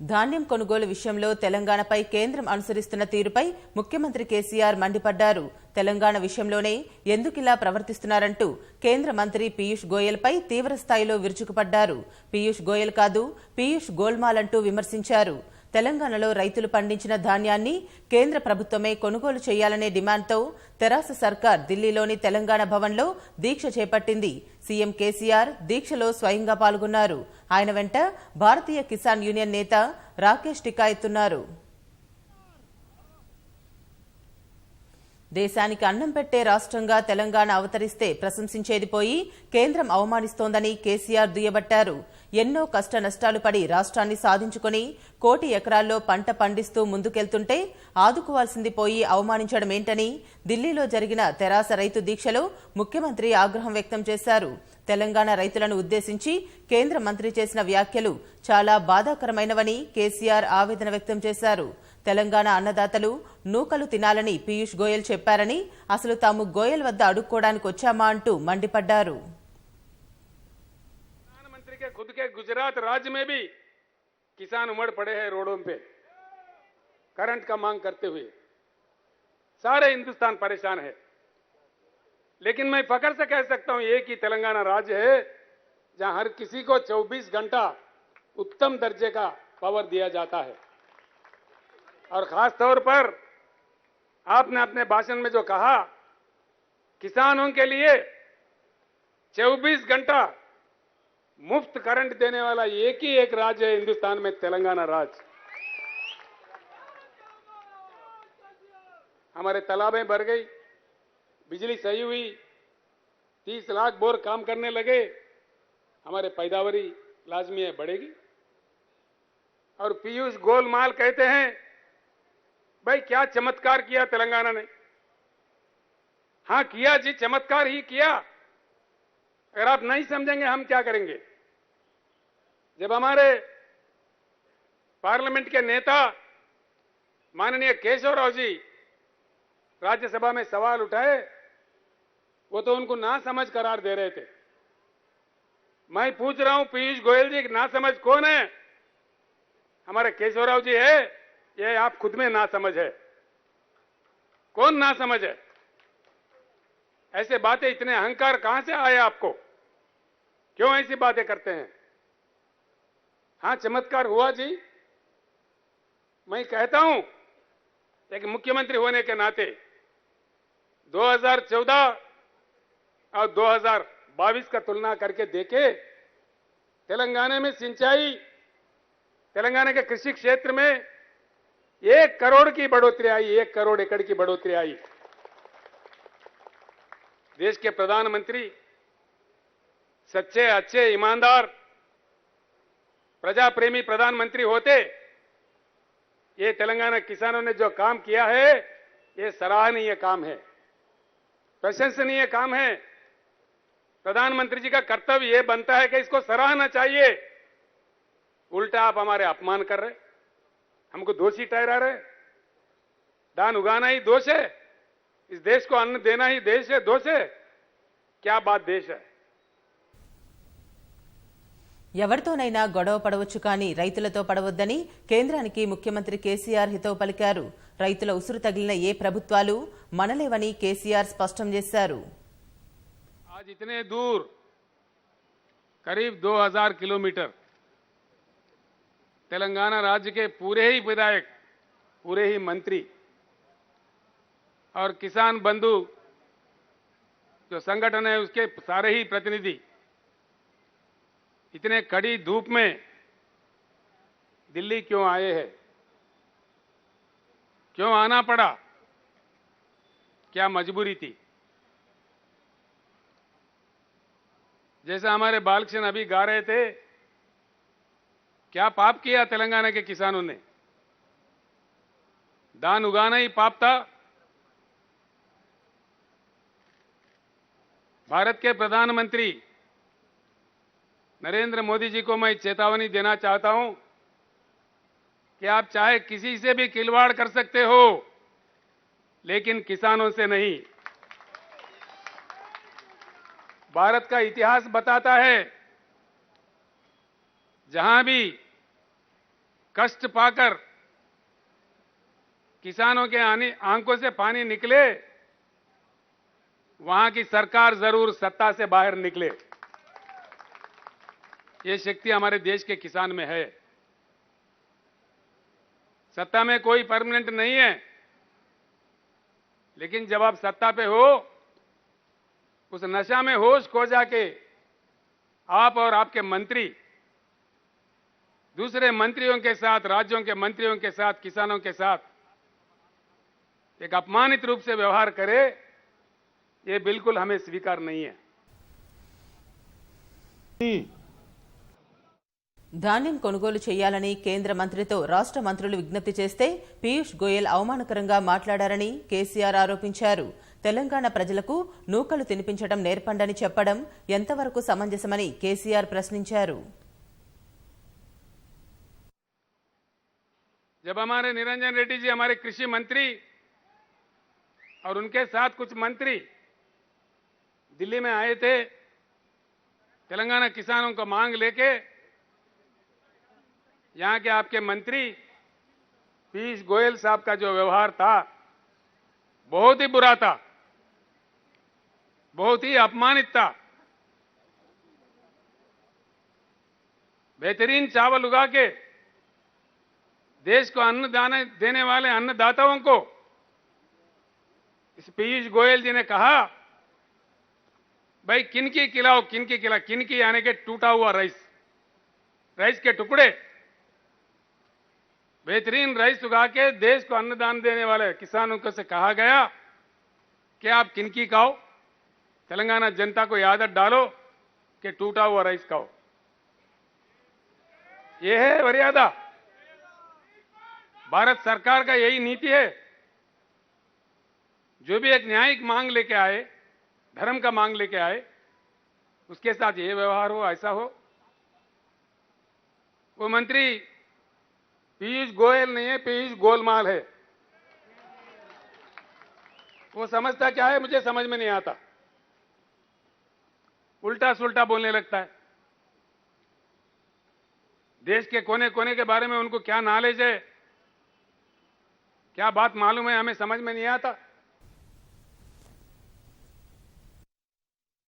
ధాన్యం కొనుగోలు విషయంలో తెలంగాణపై కేంద్రం అనుసరిస్తున్న తీరుపై ముఖ్యమంత్రి కేసీఆర్ మండిపడ్డారు. తెలంగాణ విషయంలోనే ఎందుకిలా ప్రవర్తిస్తున్నారంటూ కేంద్ర మంత్రి పీయూష్ గోయల్పై తీవ్రస్థాయిలో విరుచుకుపడ్డారు. పీయూష్ గోయల్ కాదు, పీయూష్ గోల్మాల్ అంటూ విమర్శించారు. తెలంగాణలో రైతులు పండించిన ధాన్యాన్ని కేంద్ర ప్రభుత్వమే కొనుగోలు చేయాలనే డిమాండ్తో తెరాస సర్కార్ ఢిల్లీలోని తెలంగాణ భవన్లో దీక్ష చేపట్టింది. సీఎం కేసీఆర్ దీక్షలో స్వయంగా పాల్గొన్నారు. ఆయన వెంట భారతీయ కిసాన్ యూనియన్ నేత రాకేష్ టికాయత్ ఉన్నారు. దేశానికి అన్నం పెట్టే రాష్ట్రంగా తెలంగాణ అవతరిస్తే ప్రశంసించేది పోయి కేంద్రం అవమానిస్తోందని కేసీఆర్ దుయ్యబట్టారు. ఎన్నో కష్ట నష్టాలు పడి రాష్ట్రాన్ని సాధించుకుని 1 కోటి ఎకరాల్లో పంట పండిస్తూ ముందుకెళ్తుంటే ఆదుకోవాల్సింది పోయి అవమానించడమేంటని ఢిల్లీలో జరిగిన తెరాస రైతు దీక్షలో ముఖ్యమంత్రి ఆగ్రహం వ్యక్తం చేశారు. తెలంగాణ రైతులను ఉద్దేశించి కేంద్ర మంత్రి చేసిన వ్యాఖ్యలు చాలా బాధాకరమైనవని కేసీఆర్ ఆవేదన వ్యక్తం చేశారు. తెలంగాణ అన్నదాతలు నూకలు తినాలని పీయూష్ గోయల్ చెప్పారని, అసలు తాము గోయల్ వద్ద అడుక్కోవడానికి వచ్చామా అంటూ మండిపడ్డారు. प्रधानमंत्री के खुद के गुजरात राज्य में भी किसान उमड़ पड़े हैं रोडों पे करंट का मांग करते हुए। सारे हिंदुस्तान परेशान है, लेकिन मैं फख्र से कह सकता हूं एक ही तेलंगाना राज्य है जहां हर किसी को 24 घंटा उत्तम दर्जे का पावर दिया जाता है। और खास तौर पर आपने अपने भाषण में जो कहा, किसानों के लिए 24 घंटा मुफ्त करंट देने वाला एक ही एक राज्य है हिंदुस्तान में, तेलंगाना राज्य। हमारे तालाबें भर गई, बिजली सही हुई, 30 लाख बोर काम करने लगे, हमारे पैदावारी लाजमी है बढ़ेगी। और पीयूष गोलमाल कहते हैं, भाई क्या चमत्कार किया तेलंगाना ने। हां किया जी, चमत्कार ही किया। अगर आप नहीं समझेंगे हम क्या करेंगे। जब हमारे पार्लियामेंट के नेता माननीय केशव राव जी राज्यसभा में सवाल उठाए, वो तो उनको ना समझ करार दे रहे थे। मैं पूछ रहा हूं पीयूष गोयल जी, ना समझ कौन है? हमारे केशव राव जी है, ये आप खुद में ना समझ है। कौन ना समझ है? ऐसे बातें, इतने अहंकार कहां से आए आपको? क्यों ऐसी बातें करते हैं? हां चमत्कार हुआ जी। मैं कहता हूं एक मुख्यमंत्री होने के नाते 2014 और 2022 का तुलना करके देखे, तेलंगाना में सिंचाई, तेलंगाना के कृषि क्षेत्र में 1 करोड़ की बढ़ोतरी आई, 1 करोड़ एकड़ की बढ़ोतरी आई। देश के प्रधानमंत्री सच्चे, अच्छे, ईमानदार, प्रजा प्रेमी प्रधानमंत्री होते, ये तेलंगाना किसानों ने जो काम किया है, ये सराहनीय काम है, प्रशंसनीय काम है। प्रधानमंत्री जी का कर्तव्य ये बनता है कि इसको सराहना चाहिए। उल्टा आप हमारे अपमान कर रहे, हमको दोषी ठहरा रहे। धान उगाना ही दोष है, इस देश को अन्न देना ही देश है, दोष है? क्या बात देश है। ఎవరితోనైనా గొడవ పడవచ్చు కానీ రైతులతో పడవద్దని కేంద్రానికి ముఖ్యమంత్రి కేసీఆర్ హితవు పలికారు. రైతుల ఉసురు తగిలిన ఏ ప్రభుత్వాలు మనలేవని కేసీఆర్ స్పష్టం చేశారు. आज इतने दूर करीब 2000 किलोमीटर तेलंगाना राज्य के पूरे ही विधायक, पूरे ही मंत्री और किसान बंधु जो संगठन है उसके सारे ही प्रतिनिधि इतने कड़ी धूप में दिल्ली क्यों आए हैं? क्यों आना पड़ा? क्या मजबूरी थी? जैसा हमारे बालकृष्ण अभी गा रहे थे, क्या पाप किया तेलंगाना के किसानों ने? धान उगाना ही पाप था? भारत के प्रधानमंत्री नरेंद्र मोदी जी को मैं चेतावनी देना चाहता हूं कि आप चाहे किसी से भी खिलवाड़ कर सकते हो, लेकिन किसानों से नहीं। भारत का इतिहास बताता है जहां भी कष्ट पाकर किसानों के आंखों से पानी निकले, वहां की सरकार जरूर सत्ता से बाहर निकले। ये शक्ति हमारे देश के किसान में है। सत्ता में कोई परमानेंट नहीं है, लेकिन जब आप सत्ता पे हो, उस नशा में होश खो जाके आप और आपके मंत्री दूसरे मंत्रियों के साथ, राज्यों के मंत्रियों के साथ, किसानों के साथ एक अपमानित रूप से व्यवहार करे, ये बिल्कुल हमें स्वीकार नहीं है। ధాన్యం కొనుగోలు చేయాలని కేంద్ర మంత్రితో రాష్ట్ర మంత్రులు విజ్ఞప్తి చేస్తే పీయూష్ గోయల్ అవమానకరంగా మాట్లాడారని కేసీఆర్ ఆరోపించారు. తెలంగాణ ప్రజలకు నూకలు తినిపించడం నేర్పండని చెప్పడం ఎంతవరకు సమంజసమని కేసీఆర్ ప్రశ్నించారు. जब हमारे निरंजन रेड्डी जी हमारे कृषि मंत्री और उनके साथ कुछ मंत्री दिल्ली में आए थे, तेलंगाना किसानों को मांग लेके, यहां के आपके मंत्री पीयूष गोयल साहब का जो व्यवहार था बहुत ही बुरा था, बहुत ही अपमानित था। बेहतरीन चावल उगा के देश को अन्न देने वाले अन्नदाताओं को इस पीयूष गोयल जी ने कहा, भाई किनकी खिलाओ, किनकी खिलाओ, किनकी यानी के टूटा हुआ राइस के टुकड़े, बेहतरीन राइस उगा के देश को अन्नदान देने वाले किसानों को से कहा गया कि आप किनकी खाओ, तेलंगाना जनता को ये आदत डालो कि टूटा हुआ राइस खाओ। यह है मर्यादा। भारत सरकार का यही नीति है। जो भी एक न्यायिक मांग लेके आए, धर्म का मांग लेके आए, उसके साथ ये व्यवहार हो, ऐसा हो। वो मंत्री पीयूष गोयल नहीं है, पीयूष गोलमाल है। वो समझता क्या है मुझे समझ में नहीं आता, उल्टा सुल्टा बोलने लगता है। देश के कोने कोने के बारे में उनको क्या नॉलेज है, क्या बात मालूम है, हमें समझ में नहीं आता।